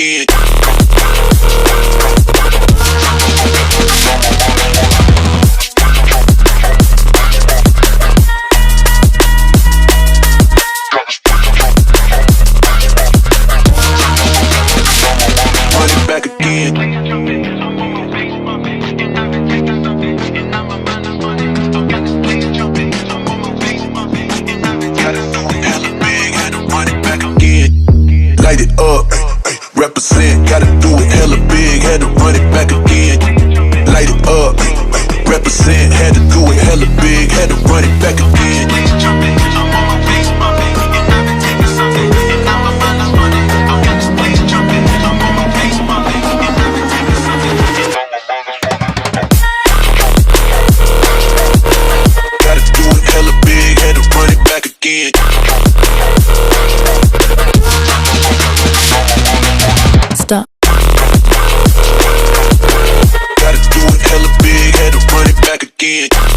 again. Run it back again. Light it up, represent, gotta do it hella big, had to run it back again. Light it up, represent, had to do it hella big, had to run it back again. Gotta do it hella big, had to run it back again. Stop. Gotta do it hella big, had to run it back again.